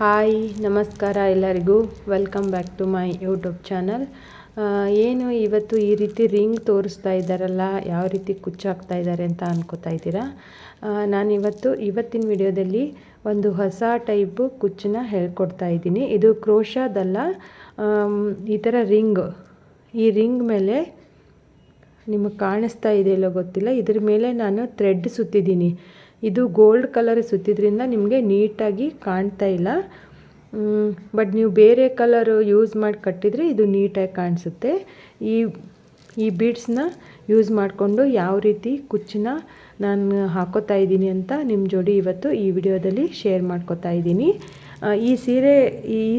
Hi ನಮಸ್ಕಾರ ಎಲ್ಲರಿಗೂ. Welcome back to my YouTube channel. ಏನು ಇವತ್ತು ಈ ರೀತಿ ರಿಂಗ್ ತೋರಿಸ್ತಾ ಇದ್ದಾರಲ್ಲ, ಯಾವ ರೀತಿ ಕುಚ್ಚಾಕ್ತಾ ಇದ್ದಾರೆ ಅಂತ ಅನ್ಕೋತಾ ಇದ್ದೀರಾ. ಇವತ್ತಿನ ವಿಡಿಯೋದಲ್ಲಿ ಒಂದು ಹೊಸ ಟೈಪು ಕುಚ್ಚನ್ನ ಹೇಳ್ಕೊಡ್ತಾ ಇದ್ದೀನಿ. ಇದು ಕ್ರೋಶಾದಲ್ಲ, ಈ ಥರ ಈ ರಿಂಗ್ ಮೇಲೆ ನಿಮಗೆ ಕಾಣಿಸ್ತಾ ಇದೆಯಲ್ಲೋ ಗೊತ್ತಿಲ್ಲ, ಇದ್ರ ಮೇಲೆ ನಾನು ಥ್ರೆಡ್ ಸುತ್ತಿದ್ದೀನಿ. ಇದು ಗೋಲ್ಡ್ ಕಲರ್ ಸುತ್ತಿದ್ರಿಂದ ನಿಮಗೆ ನೀಟಾಗಿ ಕಾಣ್ತಾ ಇಲ್ಲ. ಬಟ್ ನೀವು ಬೇರೆ ಕಲರು ಯೂಸ್ ಮಾಡಿ ಕಟ್ಟಿದರೆ ಇದು ನೀಟಾಗಿ ಕಾಣಿಸುತ್ತೆ. ಈ ಬೀಡ್ಸ್ನ ಯೂಸ್ ಮಾಡಿಕೊಂಡು ಯಾವ ರೀತಿ ಕುಚ್ಚನ್ನ ನಾನು ಹಾಕೋತಾ ಇದ್ದೀನಿ ಅಂತ ನಿಮ್ಮ ಜೋಡಿ ಇವತ್ತು ಈ ವಿಡಿಯೋದಲ್ಲಿ ಶೇರ್ ಮಾಡ್ಕೋತಾ ಇದ್ದೀನಿ. ಈ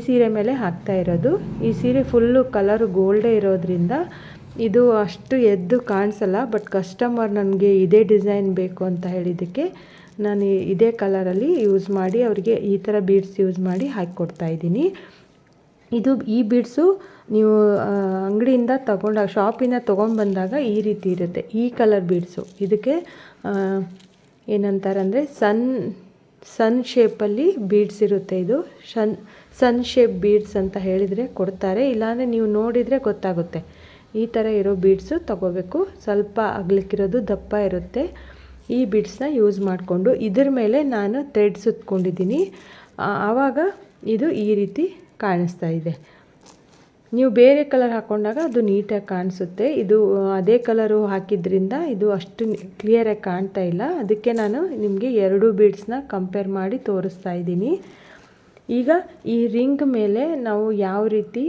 ಸೀರೆ ಮೇಲೆ ಹಾಕ್ತಾ ಇರೋದು. ಈ ಸೀರೆ ಫುಲ್ಲು ಕಲರು ಗೋಲ್ಡೇ ಇರೋದ್ರಿಂದ ಇದು ಅಷ್ಟು ಎದ್ದು ಕಾಣಿಸಲ್ಲ. ಬಟ್ ಕಸ್ಟಮರ್ ನನಗೆ ಇದೇ ಡಿಸೈನ್ ಬೇಕು ಅಂತ ಹೇಳಿದ್ದಕ್ಕೆ ನಾನು ಇದೇ ಕಲರಲ್ಲಿ ಯೂಸ್ ಮಾಡಿ ಅವರಿಗೆ ಈ ಥರ ಬೀಡ್ಸ್ ಯೂಸ್ ಮಾಡಿ ಹಾಕಿಕೊಡ್ತಾ ಇದ್ದೀನಿ. ಈ ಬೀಡ್ಸು ನೀವು ಅಂಗಡಿಯಿಂದ ಶಾಪಿಂದ ತೊಗೊಂಡ್ಬಂದಾಗ ಈ ರೀತಿ ಇರುತ್ತೆ. ಈ ಕಲರ್ ಬೀಡ್ಸು ಇದಕ್ಕೆ ಏನಂತಾರಂದರೆ ಸನ್ ಶೇಪಲ್ಲಿ ಬೀಡ್ಸ್ ಇರುತ್ತೆ. ಇದು ಸನ್ ಶೇಪ್ ಬೀಡ್ಸ್ ಅಂತ ಹೇಳಿದರೆ ಕೊಡ್ತಾರೆ, ಇಲ್ಲಾಂದರೆ ನೀವು ನೋಡಿದರೆ ಗೊತ್ತಾಗುತ್ತೆ. ಈ ಥರ ಇರೋ ಬೀಡ್ಸು ತೊಗೋಬೇಕು. ಸ್ವಲ್ಪ ಅಗಲಕ್ಕಿರೋದು, ದಪ್ಪ ಇರುತ್ತೆ. ಈ ಬೀಡ್ಸ್ನ ಯೂಸ್ ಮಾಡಿಕೊಂಡು ಇದ್ರ ಮೇಲೆ ನಾನು ಥ್ರೆಡ್ ಸುತ್ಕೊಂಡಿದ್ದೀನಿ. ಆವಾಗ ಇದು ಈ ರೀತಿ ಕಾಣಿಸ್ತಾ ಇದೆ. ನೀವು ಬೇರೆ ಕಲರ್ ಹಾಕ್ಕೊಂಡಾಗ ಅದು ನೀಟಾಗಿ ಕಾಣಿಸುತ್ತೆ. ಇದು ಅದೇ ಕಲರು ಹಾಕಿದ್ರಿಂದ ಇದು ಅಷ್ಟು ಕ್ಲಿಯರಾಗಿ ಕಾಣ್ತಾ ಇಲ್ಲ. ಅದಕ್ಕೆ ನಾನು ನಿಮಗೆ ಎರಡು ಬೀಡ್ಸ್ನ ಕಂಪೇರ್ ಮಾಡಿ ತೋರಿಸ್ತಾ ಇದ್ದೀನಿ. ಈಗ ಈ ರಿಂಗ್ ಮೇಲೆ ನಾವು ಯಾವ ರೀತಿ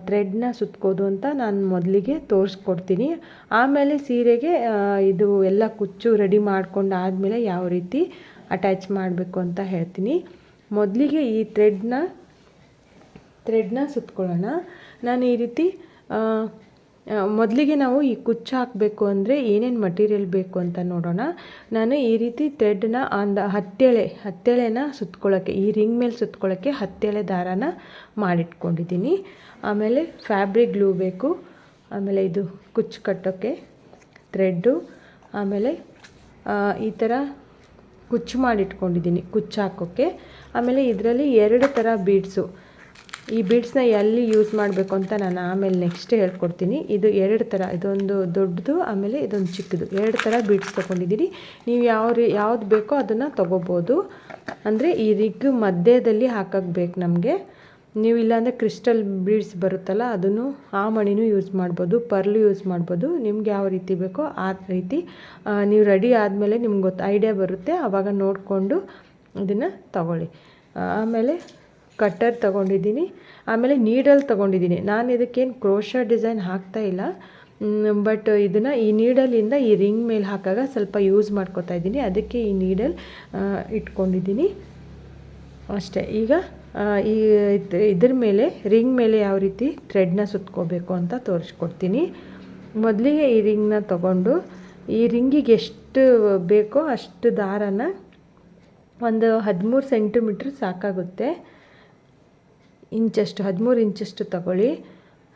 ಥ್ರೆಡ್ನ ಸುತ್ಕೋದು ಅಂತ ನಾನು ಮೊದಲಿಗೆ ತೋರಿಸ್ಕೊಡ್ತೀನಿ. ಆಮೇಲೆ ಸೀರೆಗೆ ಇದು ಎಲ್ಲ ಕುಚ್ಚು ರೆಡಿ ಮಾಡ್ಕೊಂಡು ಆದಮೇಲೆ ಯಾವ ರೀತಿ ಅಟ್ಯಾಚ್ ಮಾಡಬೇಕು ಅಂತ ಹೇಳ್ತೀನಿ. ಮೊದಲಿಗೆ ಈ ಥ್ರೆಡ್ನ ಸುತ್ಕೊಳ್ಳೋಣ. ನಾನು ಈ ರೀತಿ ಮೊದಲಿಗೆ ನಾವು ಈ ಕುಚ್ಚು ಹಾಕಬೇಕು ಅಂದರೆ ಏನೇನು ಮಟೀರಿಯಲ್ ಬೇಕು ಅಂತ ನೋಡೋಣ. ನಾನು ಈ ರೀತಿ ಥ್ರೆಡ್ನ ಹತ್ತೆಳೆನ ಸುತ್ಕೊಳ್ಳೋಕ್ಕೆ, ಈ ರಿಂಗ್ ಮೇಲೆ ಸುತ್ಕೊಳ್ಳೋಕ್ಕೆ ಹತ್ತೆಳೆ ದಾರಾನ ಮಾಡಿಟ್ಕೊಂಡಿದ್ದೀನಿ. ಆಮೇಲೆ ಫ್ಯಾಬ್ರಿಕ್ ಗ್ಲೂ ಬೇಕು. ಆಮೇಲೆ ಇದು ಕುಚ್ಚು ಕಟ್ಟೋಕ್ಕೆ ಥ್ರೆಡ್ಡು. ಆಮೇಲೆ ಈ ಥರ ಕುಚ್ಚು ಮಾಡಿಟ್ಕೊಂಡಿದ್ದೀನಿ ಕುಚ್ಚು ಹಾಕೋಕ್ಕೆ. ಆಮೇಲೆ ಇದರಲ್ಲಿ ಎರಡು ಥರ ಬೀಡ್ಸು. ಈ ಬೀಡ್ಸ್ನ ಎಲ್ಲಿ ಯೂಸ್ ಮಾಡಬೇಕು ಅಂತ ನಾನು ಆಮೇಲೆ ನೆಕ್ಸ್ಟ್ ಹೇಳ್ಕೊಡ್ತೀನಿ. ಇದು ಎರಡು ಥರ, ಇದೊಂದು ದೊಡ್ಡದು, ಆಮೇಲೆ ಇದೊಂದು ಚಿಕ್ಕದು, ಎರಡು ಥರ ಬೀಡ್ಸ್ ತೊಗೊಂಡಿದ್ದೀನಿ. ನೀವು ಯಾವ್ದು ಬೇಕೋ ಅದನ್ನು ತೊಗೋಬೋದು. ಅಂದರೆ ಈ ರಿಗ್ ಮಧ್ಯದಲ್ಲಿ ಹಾಕಕ್ಕೆ ಬೇಕು ನಮಗೆ. ನೀವು ಇಲ್ಲಾಂದರೆ ಕ್ರಿಸ್ಟಲ್ ಬೀಡ್ಸ್ ಬರುತ್ತಲ್ಲ, ಅದನ್ನು ಆ ಮಣಿನೂ ಯೂಸ್ ಮಾಡ್ಬೋದು, ಪರ್ಲು ಯೂಸ್ ಮಾಡ್ಬೋದು. ನಿಮ್ಗೆ ಯಾವ ರೀತಿ ಬೇಕೋ ಆ ರೀತಿ ನೀವು ರೆಡಿ ಆದಮೇಲೆ ನಿಮ್ಗೆ ಐಡಿಯಾ ಬರುತ್ತೆ. ಆವಾಗ ನೋಡಿಕೊಂಡು ಇದನ್ನು ತಗೊಳ್ಳಿ. ಆಮೇಲೆ ಕಟ್ಟರ್ ತೊಗೊಂಡಿದ್ದೀನಿ. ಆಮೇಲೆ ನೀಡಲ್ ತೊಗೊಂಡಿದ್ದೀನಿ. ನಾನು ಇದಕ್ಕೇನು ಕ್ರೋಶಾ ಡಿಸೈನ್ ಹಾಕ್ತಾ ಇಲ್ಲ, ಬಟ್ ಇದನ್ನು ಈ ನೀಡಲಿಂದ ಈ ರಿಂಗ್ ಮೇಲೆ ಹಾಕಾಗ ಸ್ವಲ್ಪ ಯೂಸ್ ಮಾಡ್ಕೋತಾ ಇದ್ದೀನಿ. ಅದಕ್ಕೆ ಈ ನೀಡಲ್ ಇಟ್ಕೊಂಡಿದ್ದೀನಿ ಅಷ್ಟೇ. ಈಗ ಇದ್ರ ಮೇಲೆ ರಿಂಗ್ ಮೇಲೆ ಯಾವ ರೀತಿ ಥ್ರೆಡ್ನ ಸುತ್ಕೋಬೇಕು ಅಂತ ತೋರಿಸ್ಕೊಡ್ತೀನಿ. ಮೊದಲಿಗೆ ಈ ರಿಂಗ್ನ ತೊಗೊಂಡು ಈ ರಿಂಗಿಗೆ ಎಷ್ಟು ಬೇಕೋ ಅಷ್ಟು ದಾರನ ಒಂದು 13 ಸೆಂಟಿಮೀಟ್ರ್ ಸಾಕಾಗುತ್ತೆ. 13 ಇಂಚಷ್ಟು ತಗೊಳ್ಳಿ.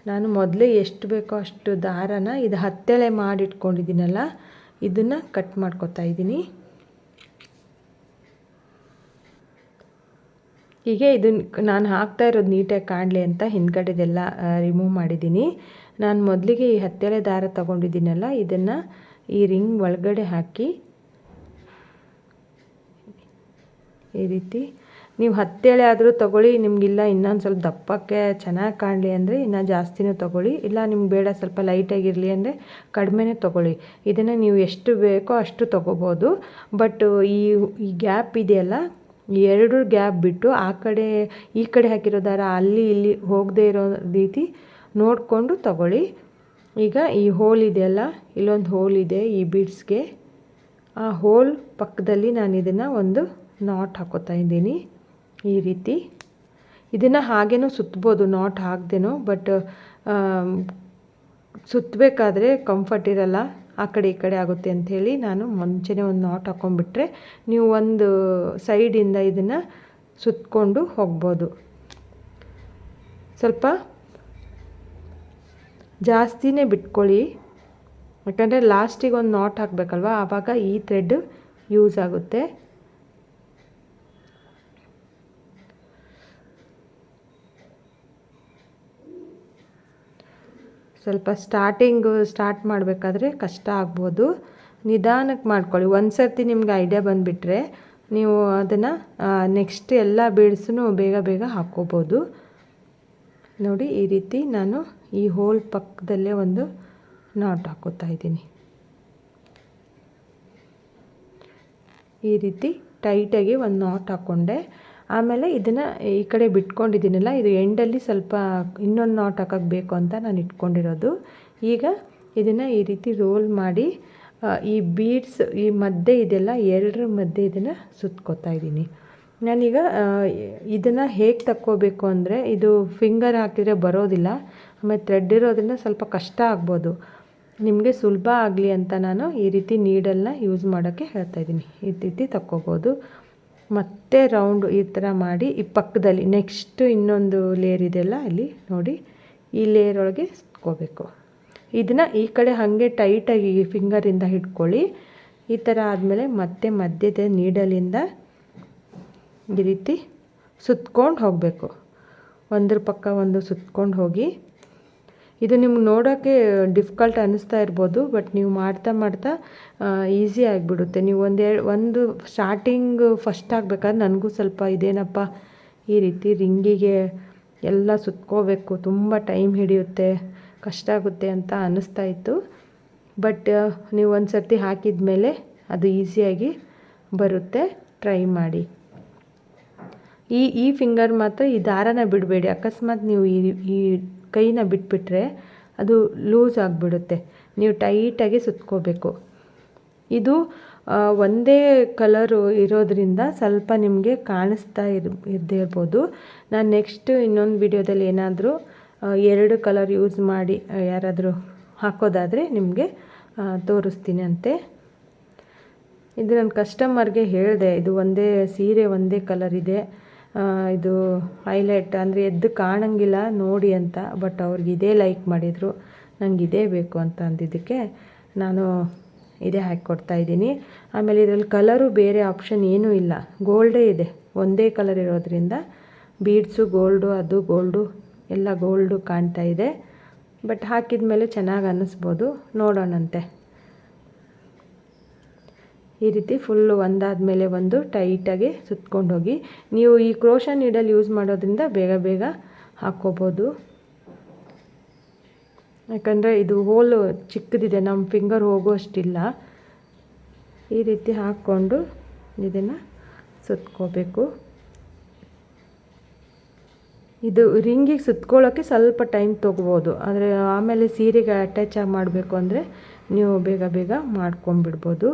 ನಾನು ಮೊದಲೇ ಎಷ್ಟು ಬೇಕೋ ಅಷ್ಟು ದಾರನ ಇದು ಹತ್ತೆಳೆ ಮಾಡಿಟ್ಕೊಂಡಿದ್ದೀನಲ್ಲ, ಇದನ್ನು ಕಟ್ ಮಾಡ್ಕೊತಾ ಇದ್ದೀನಿ. ಹೀಗೆ ನಾನು ಹಾಕ್ತಾ ಇರೋದು ನೀಟಾಗಿ ಕಾಣಲಿ ಅಂತ ಹಿಂದ್ಗಡೆದೆಲ್ಲ ರಿಮೂವ್ ಮಾಡಿದ್ದೀನಿ. ನಾನು ಮೊದಲಿಗೆ ಈ ಹತ್ತೆಳೆ ದಾರ ತೊಗೊಂಡಿದ್ದೀನಲ್ಲ, ಇದನ್ನು ಈ ರಿಂಗ್ ಒಳಗಡೆ ಹಾಕಿ ಈ ರೀತಿ, ನೀವು ಹತ್ತೆಳೆ ಆದರೂ ತೊಗೊಳ್ಳಿ, ನಿಮಗಿಲ್ಲ ಇನ್ನೊಂದು ಸ್ವಲ್ಪ ದಪ್ಪಕ್ಕೆ ಚೆನ್ನಾಗಿ ಕಾಣಲಿ ಅಂದರೆ ಇನ್ನೂ ಜಾಸ್ತಿನೂ ತೊಗೊಳ್ಳಿ, ಇಲ್ಲ ನಿಮ್ಗೆ ಬೇಡ ಸ್ವಲ್ಪ ಲೈಟಾಗಿರಲಿ ಅಂದರೆ ಕಡಿಮೆನೇ ತೊಗೊಳ್ಳಿ. ಇದನ್ನು ನೀವು ಎಷ್ಟು ಬೇಕೋ ಅಷ್ಟು ತೊಗೋಬೋದು. ಬಟ್ ಈ ಗ್ಯಾಪ್ ಇದೆಯಲ್ಲ, ಈ ಎರಡು ಗ್ಯಾಪ್ ಬಿಟ್ಟು ಈ ಕಡೆ ಹಾಕಿರೋ ದಾರ ಅಲ್ಲಿ ಇಲ್ಲಿ ಹೋಗದೇ ಇರೋ ರೀತಿ ನೋಡಿಕೊಂಡು ತೊಗೊಳ್ಳಿ. ಈಗ ಈ ಹೋಲ್ ಇದೆಯಲ್ಲ, ಇಲ್ಲೊಂದು ಹೋಲ್ ಇದೆ ಈ ಬೀಡ್ಸ್ಗೆ. ಆ ಹೋಲ್ ಪಕ್ಕದಲ್ಲಿ ನಾನು ಇದನ್ನು ಒಂದು ನಾಟ್ ಹಾಕೋತಾ ಇದ್ದೀನಿ ಈ ರೀತಿ. ಇದನ್ನು ಹಾಗೇನೂ ಸುತ್ತಬೋದು, ನಾಟ್ ಹಾಕ್ದೇನೋ. ಬಟ್ ಸುತ್ತಬೇಕಾದ್ರೆ ಕಂಫರ್ಟ್ ಇರಲ್ಲ, ಆ ಕಡೆ ಈ ಕಡೆ ಆಗುತ್ತೆ ಅಂಥೇಳಿ ನಾನು ಮುಂಚೆನೇ ಒಂದು ನಾಟ್ ಹಾಕ್ಕೊಂಡ್ಬಿಟ್ರೆ ನೀವು ಒಂದು ಸೈಡಿಂದ ಇದನ್ನು ಸುತ್ತಕೊಂಡು ಹೋಗ್ಬೋದು. ಸ್ವಲ್ಪ ಜಾಸ್ತಿನೇ ಬಿಟ್ಕೊಳ್ಳಿ, ಯಾಕಂದರೆ ಲಾಸ್ಟಿಗೆ ಒಂದು ನಾಟ್ ಹಾಕಬೇಕಲ್ವ, ಆವಾಗ ಈ ಥ್ರೆಡ್ ಯೂಸ್ ಆಗುತ್ತೆ. ಸ್ವಲ್ಪ ಸ್ಟಾರ್ಟ್ ಮಾಡಬೇಕಾದ್ರೆ ಕಷ್ಟ ಆಗ್ಬೋದು. ನಿಧಾನಕ್ಕೆ ಮಾಡ್ಕೊಳ್ಳಿ. ಒಂದು ಸರ್ತಿ ನಿಮ್ಗೆ ಐಡಿಯಾ ಬಂದುಬಿಟ್ರೆ ನೀವು ಅದನ್ನು ನೆಕ್ಸ್ಟ್ ಎಲ್ಲ ಬೀಡ್ಸೂ ಬೇಗ ಬೇಗ ಹಾಕ್ಕೋಬೋದು. ನೋಡಿ, ಈ ರೀತಿ ನಾನು ಈ ಹೋಲ್ ಪಕ್ಕದಲ್ಲೇ ಒಂದು ನಾಟ್ ಹಾಕೋತಾ ಇದ್ದೀನಿ. ಈ ರೀತಿ ಟೈಟಾಗಿ ಒಂದು ನಾಟ್ ಹಾಕ್ಕೊಂಡೆ. ಆಮೇಲೆ ಇದನ್ನು ಈ ಕಡೆ ಬಿಟ್ಕೊಂಡಿದ್ದೀನಲ್ಲ, ಇದು ಎಂಡಲ್ಲಿ ಸ್ವಲ್ಪ ಇನ್ನೊಂದು ನಾಟ್ ಹಾಕೋಕ್ಕೆ ಬೇಕು ಅಂತ ನಾನು ಇಟ್ಕೊಂಡಿರೋದು. ಈಗ ಇದನ್ನು ಈ ರೀತಿ ರೋಲ್ ಮಾಡಿ ಈ ಬೀಡ್ಸ್ ಈ ಮಧ್ಯೆ ಇದೆಲ್ಲ ಎರಡರ ಮಧ್ಯೆ ಇದನ್ನು ಸುತ್ಕೋತಾ ಇದ್ದೀನಿ. ನಾನೀಗ ಇದನ್ನು ಹೇಗೆ ತಕ್ಕೋಬೇಕು ಅಂದರೆ, ಇದು ಫಿಂಗರ್ ಹಾಕಿದರೆ ಬರೋದಿಲ್ಲ, ಆಮೇಲೆ ಥ್ರೆಡ್ ಇರೋದ್ರಿಂದ ಸ್ವಲ್ಪ ಕಷ್ಟ ಆಗ್ಬೋದು. ನಿಮಗೆ ಸುಲಭ ಆಗಲಿ ಅಂತ ನಾನು ಈ ರೀತಿ ನೀಡಲ್ನ ಯೂಸ್ ಮಾಡೋಕ್ಕೆ ಹೇಳ್ತಾಯಿದ್ದೀನಿ. ಈ ರೀತಿ ತಕ್ಕೋಬೋದು. ಮತ್ತೆ ರೌಂಡ್ ಈ ಥರ ಮಾಡಿ ಈ ಪಕ್ಕದಲ್ಲಿ ನೆಕ್ಸ್ಟ್ ಇನ್ನೊಂದು ಲೇಯರ್ ಇದೆಯಲ್ಲ, ಅಲ್ಲಿ ನೋಡಿ ಈ ಲೇಯರ್ ಒಳಗೆ ಸುತ್ಕೋಬೇಕು. ಇದನ್ನು ಈ ಕಡೆ ಹಾಗೆ ಟೈಟಾಗಿ ಫಿಂಗರಿಂದ ಹಿಡ್ಕೊಳ್ಳಿ. ಈ ಥರ ಆದಮೇಲೆ ಮತ್ತೆ ಮಧ್ಯದ ನೀಡಲಿಂದ ಈ ರೀತಿ ಸುತ್ಕೊಂಡು ಹೋಗಬೇಕು. ಒಂದ್ರ ಪಕ್ಕ ಒಂದು ಸುತ್ಕೊಂಡು ಹೋಗಿ. ಇದು ನಿಮ್ಗೆ ನೋಡೋಕ್ಕೆ ಡಿಫಿಕಲ್ಟ್ ಅನ್ನಿಸ್ತಾ ಇರ್ಬೋದು, ಬಟ್ ನೀವು ಮಾಡ್ತಾ ಮಾಡ್ತಾ ಈಸಿ ಆಗಿಬಿಡುತ್ತೆ. ನೀವು ಒಂದು ಸ್ಟಾರ್ಟಿಂಗ್ ಫಸ್ಟ್ ಆಗಬೇಕಾದ್ರೆ ನನಗೂ ಸ್ವಲ್ಪ ಇದೇನಪ್ಪ ಈ ರೀತಿ ರಿಂಗಿಗೆ ಎಲ್ಲ ಸುತ್ಕೋಬೇಕು, ತುಂಬ ಟೈಮ್ ಹಿಡಿಯುತ್ತೆ, ಕಷ್ಟ ಆಗುತ್ತೆ ಅಂತ ಅನ್ನಿಸ್ತಾ ಇತ್ತು. ಬಟ್ ನೀವು ಒಂದು ಸರ್ತಿ ಹಾಕಿದ ಮೇಲೆ ಅದು ಈಸಿಯಾಗಿ ಬರುತ್ತೆ. ಟ್ರೈ ಮಾಡಿ. ಈ ಫಿಂಗರ್ ಮಾತ್ರ ಈ ದಾರನ ಬಿಡಬೇಡಿ. ಅಕಸ್ಮಾತ್ ನೀವು ಈ ಕೈನ ಬಿಟ್ಬಿಟ್ರೆ ಅದು ಲೂಸ್ ಆಗಿಬಿಡುತ್ತೆ. ನೀವು ಟೈಟಾಗಿ ಸುತ್ಕೋಬೇಕು. ಇದು ಒಂದೇ ಕಲರು ಇರೋದ್ರಿಂದ ಸ್ವಲ್ಪ ನಿಮಗೆ ಕಾಣಿಸ್ತಾ ಇರದೇ ಇರ್ಬೋದು. ನಾನು ನೆಕ್ಸ್ಟ್ ಇನ್ನೊಂದು ವಿಡಿಯೋದಲ್ಲಿ ಏನಾದರೂ 2 ಕಲರ್ ಯೂಸ್ ಮಾಡಿ ಯಾರಾದರೂ ಹಾಕೋದಾದರೆ ನಿಮಗೆ ತೋರಿಸ್ತೀನಿ ಅಂತೆ. ಇದು ನನ್ನ ಕಸ್ಟಮರ್ಗೆ ಹೇಳಿದೆ, ಇದು ಒಂದೇ ಸೀರೆ ಒಂದೇ ಕಲರ್ ಇದೆ, ಇದು ಹೈಲೈಟ್ ಅಂದರೆ ಎದ್ದು ಕಾಣಂಗಿಲ್ಲ ನೋಡಿ ಅಂತ. ಬಟ್ ಅವ್ರಿಗೆ ಇದೇ ಲೈಕ್ ಮಾಡಿದರು, ನಂಗೆ ಇದೇ ಬೇಕು ಅಂತ ಅಂದಿದ್ದಕ್ಕೆ ನಾನು ಇದೇ ಹಾಕಿಕೊಡ್ತಾಯಿದ್ದೀನಿ. ಆಮೇಲೆ ಇದರಲ್ಲಿ ಕಲರು ಬೇರೆ ಆಪ್ಷನ್ ಏನೂ ಇಲ್ಲ, ಗೋಲ್ಡೇ ಇದೆ. ಒಂದೇ ಕಲರ್ ಇರೋದ್ರಿಂದ ಬೀಡ್ಸು ಗೋಲ್ಡು, ಅದು ಗೋಲ್ಡು, ಎಲ್ಲ ಗೋಲ್ಡು ಕಾಣ್ತಾ ಇದೆ. ಬಟ್ ಹಾಕಿದ ಮೇಲೆ ಚೆನ್ನಾಗಿ ಅನ್ನಿಸ್ಬೋದು, ನೋಡೋಣಂತೆ. ಈ ರೀತಿ ಫುಲ್ಲು ಒಂದಾದ ಮೇಲೆ ಒಂದು ಟೈಟಾಗಿ ಸುತ್ಕೊಂಡು ಹೋಗಿ. ನೀವು ಈ ಕ್ರೋಶಾ ನೀಡಲ್ ಯೂಸ್ ಮಾಡೋದ್ರಿಂದ ಬೇಗ ಬೇಗ ಹಾಕ್ಕೋಬೋದು. ಯಾಕಂದರೆ ಇದು ಹೋಲು ಚಿಕ್ಕದಿದೆ, ನಮ್ಮ ಫಿಂಗರ್ ಹೋಗುವಷ್ಟಿಲ್ಲ. ಈ ರೀತಿ ಹಾಕ್ಕೊಂಡು ಇದನ್ನು ಸುತ್ಕೋಬೇಕು. ಇದು ರಿಂಗಿಗೆ ಸುತ್ಕೊಳ್ಳೋಕ್ಕೆ ಸ್ವಲ್ಪ ಟೈಮ್ ತೊಗೋಬೋದು, ಆದರೆ ಆಮೇಲೆ ಸೀರೆಗೆ ಅಟ್ಯಾಚ್ ಮಾಡಬೇಕು ಅಂದರೆ ನೀವು ಬೇಗ ಬೇಗ ಮಾಡ್ಕೊಂಬಿಡ್ಬೋದು.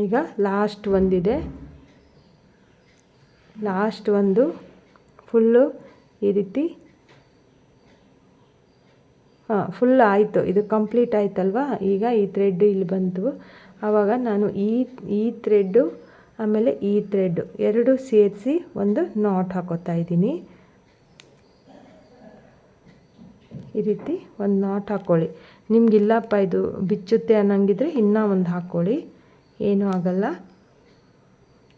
ಈಗ ಲಾಸ್ಟ್ ಒಂದಿದೆ, ಲಾಸ್ಟ್ ಒಂದು ಫುಲ್ಲು ಈ ರೀತಿ ಫುಲ್ ಆಯಿತು. ಇದು ಕಂಪ್ಲೀಟ್ ಆಯ್ತಲ್ವ. ಈಗ ಈ ಥ್ರೆಡ್ ಇಲ್ಲಿ ಬಂತು. ಆವಾಗ ನಾನು ಈ ಥ್ರೆಡ್ಡು ಆಮೇಲೆ ಈ ಥ್ರೆಡ್ಡು ಎರಡು ಸೇರಿಸಿ ಒಂದು ನಾಟ್ ಹಾಕೋತಾ ಇದ್ದೀನಿ. ಈ ರೀತಿ ಒಂದು ನಾಟ್ ಹಾಕ್ಕೊಳ್ಳಿ. ನಿಮಗಿಲ್ಲಪ್ಪ ಇದು ಬಿಚ್ಚುತ್ತೆ ಅನ್ನಂಗಿದ್ರೆ ಇನ್ನೂ ಒಂದು ಹಾಕ್ಕೊಳ್ಳಿ, ಏನೂ ಆಗಲ್ಲ.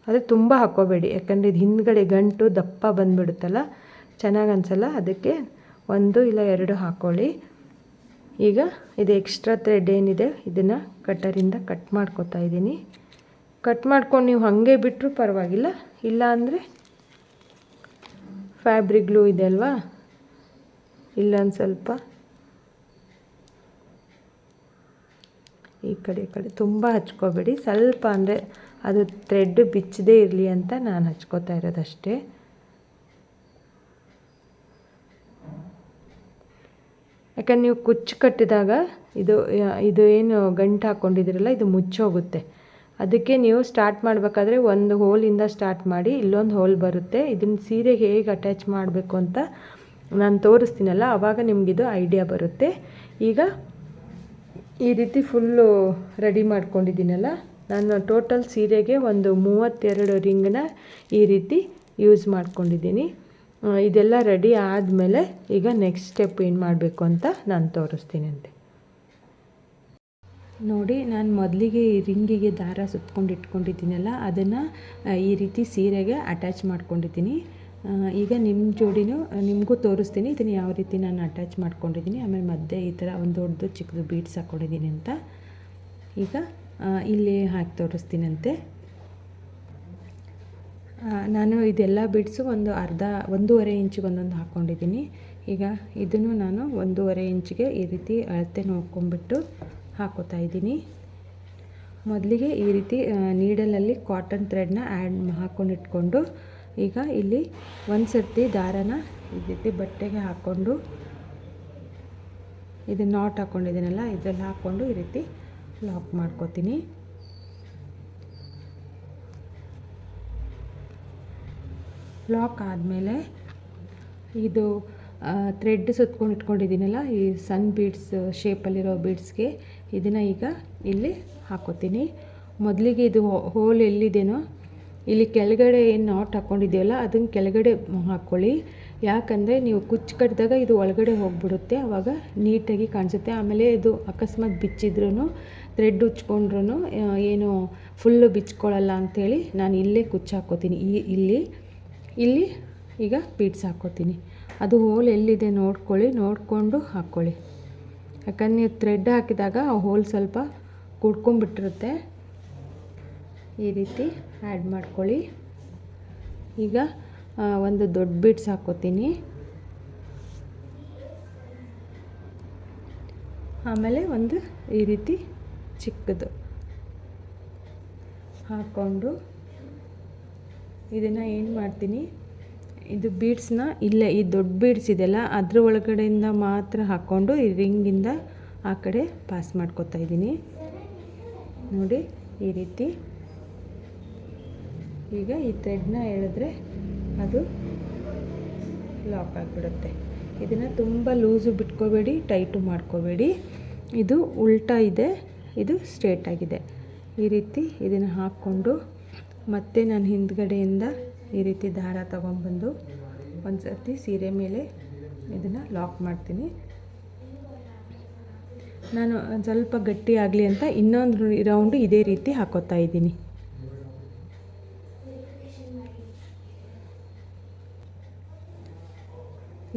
ಆದರೆ ತುಂಬ ಹಾಕ್ಕೋಬೇಡಿ, ಯಾಕಂದರೆ ಇದು ಹಿಂದ್ಗಡೆ ಗಂಟು ದಪ್ಪ ಬಂದುಬಿಡುತ್ತಲ್ಲ, ಚೆನ್ನಾಗಿ ಅನಿಸಲ್ಲ. ಅದಕ್ಕೆ 1 ಇಲ್ಲ 2 ಹಾಕ್ಕೊಳ್ಳಿ. ಈಗ ಇದು ಎಕ್ಸ್ಟ್ರಾ ಥ್ರೆಡ್ ಏನಿದೆ ಇದನ್ನು ಕಟ್ಟರಿಂದ ಕಟ್ ಮಾಡ್ಕೊತಾ ಇದ್ದೀನಿ. ಕಟ್ ಮಾಡ್ಕೊಂಡು ನೀವು ಹಾಗೆ ಬಿಟ್ಟರೂ ಪರವಾಗಿಲ್ಲ, ಇಲ್ಲ ಅಂದರೆ ಫ್ಯಾಬ್ರಿಕ್ ಗ್ಲೂ ಇದೆ ಅಲ್ವಾ, ಇಲ್ಲೊಂದು ಸ್ವಲ್ಪ ಈ ಕಡೆ ತುಂಬ ಹಚ್ಕೋಬೇಡಿ, ಸ್ವಲ್ಪ ಅಂದರೆ ಅದು ಥ್ರೆಡ್ ಬಿಚ್ಚದೇ ಇರಲಿ ಅಂತ ನಾನು ಹಚ್ಕೋತಾ ಇರೋದಷ್ಟೇ. ಯಾಕಂದ್ರೆ ನೀವು ಕುಚ್ಚು ಕಟ್ಟಿದಾಗ ಇದು ಏನು ಗಂಟು ಹಾಕ್ಕೊಂಡಿದ್ದೀರಲ್ಲ ಇದು ಮುಚ್ಚೋಗುತ್ತೆ. ಅದಕ್ಕೆ ನೀವು ಸ್ಟಾರ್ಟ್ ಮಾಡಬೇಕಾದ್ರೆ ಒಂದು ಹೋಲಿಂದ ಸ್ಟಾರ್ಟ್ ಮಾಡಿ, ಇಲ್ಲೊಂದು ಹೋಲ್ ಬರುತ್ತೆ. ಇದನ್ನು ಸೀರೆಗೆ ಹೇಗೆ ಅಟ್ಯಾಚ್ ಮಾಡಬೇಕು ಅಂತ ನಾನು ತೋರಿಸ್ತೀನಲ್ಲ, ಆವಾಗ ನಿಮಗಿದು ಐಡಿಯಾ ಬರುತ್ತೆ. ಈಗ ಈ ರೀತಿ ಫುಲ್ಲು ರೆಡಿ ಮಾಡ್ಕೊಂಡಿದ್ದೀನಲ್ಲ, ನಾನು ಟೋಟಲ್ ಸೀರೆಗೆ ಒಂದು 32 ರಿಂಗನ್ನ ಈ ರೀತಿ ಯೂಸ್ ಮಾಡ್ಕೊಂಡಿದ್ದೀನಿ. ಇದೆಲ್ಲ ರೆಡಿ ಆದಮೇಲೆ ಈಗ ನೆಕ್ಸ್ಟ್ ಸ್ಟೆಪ್ ಏನು ಮಾಡಬೇಕು ಅಂತ ನಾನು ತೋರಿಸ್ತೀನಿ ಅಂತೆ. ನೋಡಿ, ನಾನು ಮೊದಲಿಗೆ ಈ ರಿಂಗಿಗೆ ದಾರ ಸುತ್ಕೊಂಡು ಇಟ್ಕೊಂಡಿದ್ದೀನಲ್ಲ, ಅದನ್ನು ಈ ರೀತಿ ಸೀರೆಗೆ ಅಟ್ಯಾಚ್ ಮಾಡ್ಕೊಂಡಿದ್ದೀನಿ. ಈಗ ನಿಮ್ಮ ಜೋಡಿನೂ ನಿಮಗೂ ತೋರಿಸ್ತೀನಿ ಇದನ್ನು ಯಾವ ರೀತಿ ನಾನು ಅಟ್ಯಾಚ್ ಮಾಡ್ಕೊಂಡಿದ್ದೀನಿ. ಆಮೇಲೆ ಮಧ್ಯೆ ಈ ಥರ ಒಂದು ದೊಡ್ಡದು ಚಿಕ್ಕದು ಬೀಡ್ಸ್ ಹಾಕ್ಕೊಂಡಿದ್ದೀನಿ ಅಂತ. ಈಗ ಇಲ್ಲಿ ಹಾಕಿ ತೋರಿಸ್ತೀನಂತೆ. ನಾನು ಇದೆಲ್ಲ ಬೀಡ್ಸು ಒಂದು 1.5 ಇಂಚಿಗೆ ಒಂದೊಂದು ಹಾಕ್ಕೊಂಡಿದ್ದೀನಿ. ಈಗ ಇದನ್ನು ನಾನು 1.5 ಇಂಚಿಗೆ ಈ ರೀತಿ ಅಳತೆ ನೋಡ್ಕೊಂಬಿಟ್ಟು ಹಾಕೋತಾ ಇದ್ದೀನಿ. ಮೊದಲಿಗೆ ಈ ರೀತಿ ನೀಡಲಲ್ಲಿ ಕಾಟನ್ ಥ್ರೆಡ್ನ ಹಾಕ್ಕೊಂಡಿಟ್ಕೊಂಡು ಈಗ ಇಲ್ಲಿ ಒಂದು ಸರ್ತಿ ದಾರನ ಈ ರೀತಿ ಬಟ್ಟೆಗೆ ಹಾಕ್ಕೊಂಡು ಇದು ನಾಟ್ ಹಾಕ್ಕೊಂಡಿದ್ದೀನಲ್ಲ ಇದರಲ್ಲಿ ಹಾಕ್ಕೊಂಡು ಈ ರೀತಿ ಲಾಕ್ ಮಾಡ್ಕೋತೀನಿ. ಲಾಕ್ ಆದಮೇಲೆ ಇದು ಥ್ರೆಡ್ ಸುತ್ಕೊಂಡು ಇಟ್ಕೊಂಡಿದ್ದೀನಲ್ಲ ಈ ಸನ್ ಬೀಡ್ಸ್ ಶೇಪಲ್ಲಿರೋ ಬೀಡ್ಸ್ಗೆ ಇದನ್ನು ಈಗ ಇಲ್ಲಿ ಹಾಕೋತೀನಿ. ಮೊದಲಿಗೆ ಇದು ಹೋಲ್ ಎಲ್ಲಿದೆಯೋ ಇಲ್ಲಿ ಕೆಳಗಡೆ ಏನು ನಾಟ್ ಹಾಕ್ಕೊಂಡಿದ್ದೀವಲ್ಲ ಅದನ್ನು ಕೆಳಗಡೆ ಹಾಕ್ಕೊಳ್ಳಿ. ಯಾಕಂದರೆ ನೀವು ಕುಚ್ಚು ಕಟ್ಟಿದಾಗ ಇದು ಒಳಗಡೆ ಹೋಗಿಬಿಡುತ್ತೆ, ಆವಾಗ ನೀಟಾಗಿ ಕಾಣಿಸುತ್ತೆ. ಆಮೇಲೆ ಇದು ಅಕಸ್ಮಾತ್ ಬಿಚ್ಚಿದ್ರೂ ಥ್ರೆಡ್ ಉಚ್ಕೊಂಡ್ರೂ ಏನು ಫುಲ್ಲು ಬಿಚ್ಕೊಳ್ಳಲ್ಲ ಅಂಥೇಳಿ ನಾನು ಇಲ್ಲೇ ಕುಚ್ಚು ಹಾಕ್ಕೋತೀನಿ. ಇಲ್ಲಿ ಈಗ ಬೀಡ್ಸ್ ಹಾಕ್ಕೋತೀನಿ. ಅದು ಹೋಲ್ ಎಲ್ಲಿದೆ ನೋಡಿಕೊಂಡು ಹಾಕ್ಕೊಳ್ಳಿ. ಯಾಕಂದ್ರೆ ನೀವು ಥ್ರೆಡ್ ಹಾಕಿದಾಗ ಆ ಹೋಲ್ ಸ್ವಲ್ಪ ಕುಡ್ಕೊಂಬಿಟ್ಟಿರುತ್ತೆ. ಈ ರೀತಿ ಆ್ಯಡ್ ಮಾಡ್ಕೊಳ್ಳಿ. ಈಗ ಒಂದು ದೊಡ್ಡ ಬೀಡ್ಸ್ ಹಾಕ್ಕೋತೀನಿ. ಆಮೇಲೆ ಒಂದು ಈ ರೀತಿ ಚಿಕ್ಕದು ಹಾಕ್ಕೊಂಡು ಇದನ್ನು ಏನು ಮಾಡ್ತೀನಿ, ಇದು ಬೀಡ್ಸ್ನ ಇಲ್ಲೇ ಈ ದೊಡ್ಡ ಬೀಡ್ಸ್ ಇದೆಯಲ್ಲ ಅದ್ರ ಒಳಗಡೆಯಿಂದ ಮಾತ್ರ ಹಾಕ್ಕೊಂಡು ಈ ರಿಂಗಿಂದ ಆ ಕಡೆ ಪಾಸ್ ಮಾಡ್ಕೊತಾ ಇದ್ದೀನಿ. ನೋಡಿ ಈ ರೀತಿ. ಈಗ ಈ ಥ್ರೆಡ್ನ ಎಳೆದ್ರೆ ಅದು ಲಾಕ್ ಆಗಿಬಿಡುತ್ತೆ. ಇದನ್ನು ತುಂಬ ಲೂಸು ಬಿಟ್ಕೋಬೇಡಿ, ಟೈಟು ಮಾಡ್ಕೋಬೇಡಿ. ಇದು ಉಲ್ಟಾ ಇದೆ, ಇದು ಸ್ಟ್ರೇಟ್ ಆಗಿದೆ. ಈ ರೀತಿ ಇದನ್ನು ಹಾಕ್ಕೊಂಡು ಮತ್ತೆ ನಾನು ಹಿಂದ್ಗಡೆಯಿಂದ ಈ ರೀತಿ ದಾರ ತೊಗೊಂಬಂದು ಒಂದು ಸರ್ತಿ ಸೀರೆ ಮೇಲೆ ಇದನ್ನು ಲಾಕ್ ಮಾಡ್ತೀನಿ. ನಾನು ಒಂದು ಸ್ವಲ್ಪ ಗಟ್ಟಿ ಆಗಲಿ ಅಂತ ಇನ್ನೊಂದು ರೌಂಡು ಇದೇ ರೀತಿ ಹಾಕೋತಾ ಇದ್ದೀನಿ.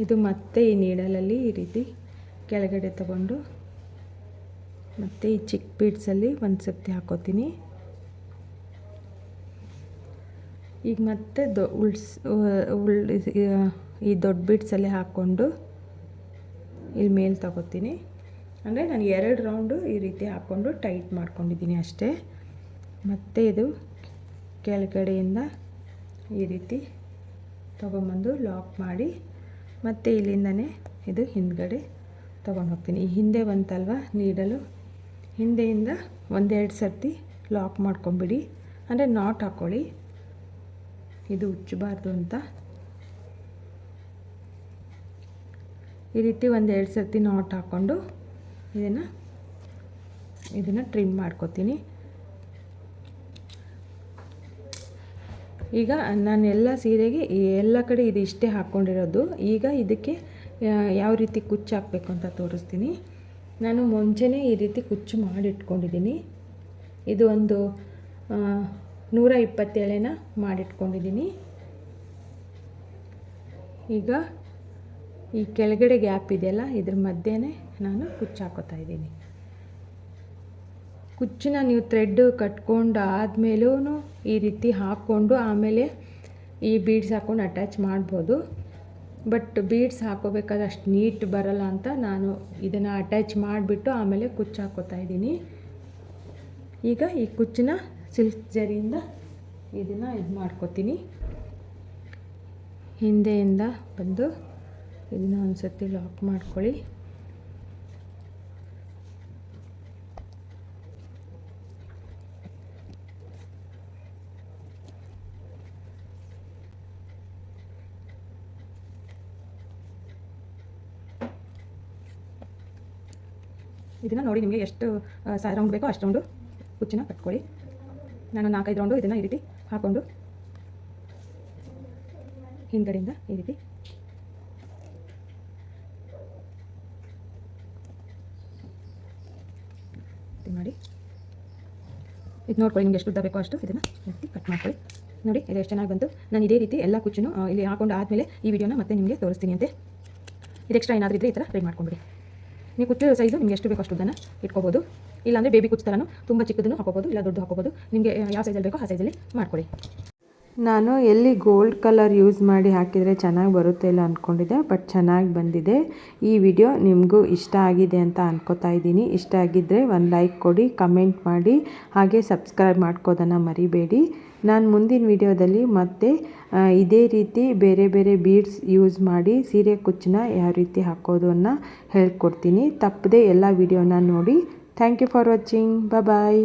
ಇದು ಮತ್ತೆ ಈ ನೀಡಲಲ್ಲಿ ಈ ರೀತಿ ಕೆಳಗಡೆ ತಗೊಂಡು ಮತ್ತು ಈ ಚಿಕ್ಕ ಬೀಡ್ಸಲ್ಲಿ ಒಂದು ಸರ್ತಿ ಹಾಕೋತೀನಿ. ಈಗ ಮತ್ತೆ ಈ ದೊಡ್ಡ ಬೀಡ್ಸಲ್ಲಿ ಹಾಕ್ಕೊಂಡು ಇಲ್ಲಿ ಮೇಲೆ ತಗೋತೀನಿ. ಅಂದರೆ ನಾನು 2 ರೌಂಡು ಈ ರೀತಿ ಹಾಕ್ಕೊಂಡು ಟೈಟ್ ಮಾಡ್ಕೊಂಡಿದ್ದೀನಿ ಅಷ್ಟೇ. ಮತ್ತು ಇದು ಕೆಳಗಡೆಯಿಂದ ಈ ರೀತಿ ತೊಗೊಂಬಂದು ಲಾಕ್ ಮಾಡಿ ಮತ್ತು ಇಲ್ಲಿಂದನೇ ಇದು ಹಿಂದ್ಗಡೆ ತೊಗೊಂಡು ಹೋಗ್ತೀನಿ. ಈ ಹಿಂದೆ ಬಂತಲ್ವ ನೀಡಲು, ಹಿಂದೆಯಿಂದ 1-2 ಸರ್ತಿ ಲಾಕ್ ಮಾಡ್ಕೊಂಬಿಡಿ. ಅಂದರೆ ನಾಟ್ ಹಾಕ್ಕೊಳ್ಳಿ, ಇದು ಉಚ್ಚಬಾರ್ದು ಅಂತ. ಈ ರೀತಿ 1-2 ಸರ್ತಿ ನಾಟ್ ಹಾಕ್ಕೊಂಡು ಇದನ್ನು ಟ್ರಿಮ್ ಮಾಡ್ಕೋತೀನಿ. ಈಗ ನಾನು ಎಲ್ಲ ಸೀರೆಗೆ ಎಲ್ಲ ಕಡೆ ಇದು ಇಷ್ಟೇ ಹಾಕ್ಕೊಂಡಿರೋದು. ಈಗ ಇದಕ್ಕೆ ಯಾವ ರೀತಿ ಕುಚ್ಚು ಹಾಕಬೇಕು ಅಂತ ತೋರಿಸ್ತೀನಿ. ನಾನು ಮುಂಚೆನೇ ಈ ರೀತಿ ಕುಚ್ಚು ಮಾಡಿಟ್ಕೊಂಡಿದ್ದೀನಿ. ಇದು ಒಂದು 120 ಎಳೆನ ಮಾಡಿಟ್ಕೊಂಡಿದ್ದೀನಿ. ಈಗ ಈ ಕೆಳಗಡೆ ಗ್ಯಾಪ್ ಇದೆಯಲ್ಲ ಇದ್ರ ಮಧ್ಯೆನೇ ನಾನು ಕುಚ್ಚು ಹಾಕೋತಾ ಇದ್ದೀನಿ. ಕುಚ್ಚನ್ನ ನೀವು ಥ್ರೆಡ್ ಕಟ್ಕೊಂಡು ಆದಮೇಲೂ ಈ ರೀತಿ ಹಾಕ್ಕೊಂಡು ಆಮೇಲೆ ಈ ಬೀಡ್ಸ್ ಹಾಕ್ಕೊಂಡು ಅಟ್ಯಾಚ್ ಮಾಡ್ಬೋದು. ಬಟ್ ಬೀಡ್ಸ್ ಹಾಕೋಬೇಕಾದ್ರೆ ಅಷ್ಟು ನೀಟ್ ಬರಲ್ಲ ಅಂತ ನಾನು ಇದನ್ನು ಅಟ್ಯಾಚ್ ಮಾಡಿಬಿಟ್ಟು ಆಮೇಲೆ ಕುಚ್ಚು ಹಾಕೋತಾ ಇದ್ದೀನಿ. ಈಗ ಈ ಕುಚ್ಚನ್ನ ಸಿಲ್ಕ್ ಜರಿಯಿಂದ ಇದನ್ನು ಮಾಡ್ಕೋತೀನಿ. ಹಿಂದೆಯಿಂದ ಬಂದು ಇದನ್ನು ಒಂದು ಸರ್ತಿ ಲಾಕ್ ಮಾಡ್ಕೊಳ್ಳಿ. ಇದನ್ನು ನೋಡಿ ನಿಮಗೆ ಎಷ್ಟು ರೌಂಡ್ ಬೇಕೋ ಅಷ್ಟು ರೌಂಡು ಕುಚ್ಚನ್ನ ಕಟ್ಕೊಳ್ಳಿ. ನಾನು 4-5 ರೌಂಡು ಇದನ್ನು ಈ ರೀತಿ ಹಾಕ್ಕೊಂಡು ಹಿಂದ್ಗಡೆಯಿಂದ ಈ ರೀತಿ ಎತ್ತಿ ಮಾಡಿ ಇದು ನೋಡ್ಕೊಳ್ಳಿ, ನಿಮ್ಗೆ ಎಷ್ಟು ಉದ್ದ ಬೇಕೋ ಅಷ್ಟು ಇದನ್ನು ಎತ್ತಿ ಕಟ್ ಮಾಡ್ಕೊಳ್ಳಿ. ನೋಡಿ ಇದು ಎಷ್ಟು ಚೆನ್ನಾಗಿ ಬಂತು. ನಾನು ಇದೇ ರೀತಿ ಎಲ್ಲ ಕುಚ್ಚು ಇಲ್ಲಿ ಹಾಕೊಂಡು ಆದಮೇಲೆ ಈ ವಿಡಿಯೋನ ಮತ್ತೆ ನಿಮಗೆ ತೋರಿಸ್ತೀನಿ ಅಂತೆ. ಇದು ಎಕ್ಸ್ಟ್ರಾ ಏನಾದರೂ ಇದ್ದರೆ ಈ ಥರ ರೆಡಿ ಮಾಡ್ಕೊಂಬಿಡಿ. ನೀವು ಕುಚ್ಚು ಸೈಜು ನಿಮಗೆ ಎಷ್ಟು ಬೇಕೋ ಅಷ್ಟು ಉದ್ದನ್ನು ಇಟ್ಕೋಬೋದು. ಇಲ್ಲಾಂದರೆ ಬೇಬಿ ಕುಚ್ಚು ಥರನೂ ತುಂಬ ಚಿಕ್ಕದನ್ನು ಹಾಕೋಬೋದು, ಇಲ್ಲ ದೊಡ್ಡ ಹಾಕೋಬೋದು. ನಿಮಗೆ ಯಾವ ಸೈಜಲ್ಲಿ ಬೇಕೋ ಆ ಸೈಜಲ್ಲಿ ಮಾಡ್ಕೊಳ್ಳಿ. ನಾನು ಎಲ್ಲಿ ಗೋಲ್ಡ್ ಕಲರ್ ಯೂಸ್ ಮಾಡಿ ಹಾಕಿದರೆ ಚೆನ್ನಾಗಿ ಬರುತ್ತೆ ಇಲ್ಲ ಅಂದ್ಕೊಂಡಿದ್ದೆ, ಬಟ್ ಚೆನ್ನಾಗಿ ಬಂದಿದೆ. ಈ ವಿಡಿಯೋ ನಿಮಗೂ ಇಷ್ಟ ಆಗಿದೆ ಅಂತ ಅನ್ಕೋತಾ ಇದ್ದೀನಿ. ಇಷ್ಟ ಆಗಿದ್ದರೆ ಒಂದು ಲೈಕ್ ಕೊಡಿ, ಕಮೆಂಟ್ ಮಾಡಿ, ಹಾಗೆ ಸಬ್ಸ್ಕ್ರೈಬ್ ಮಾಡ್ಕೋದನ್ನು ಮರಿಬೇಡಿ. ನಾನು ಮುಂದಿನ ವಿಡಿಯೋದಲ್ಲಿ ಮತ್ತೆ ಇದೇ ರೀತಿ ಬೇರೆ ಬೇರೆ ಬೀಡ್ಸ್ ಯೂಸ್ ಮಾಡಿ ಸೀರೆ ಕುಚ್ಚನ್ನ ಯಾವ ರೀತಿ ಹಾಕೋದು ಅನ್ನೋ ಹೇಳ್ಕೊಡ್ತೀನಿ. ತಪ್ಪದೆ ಎಲ್ಲ ವಿಡಿಯೋನ ನೋಡಿ. Thank you for watching. Bye.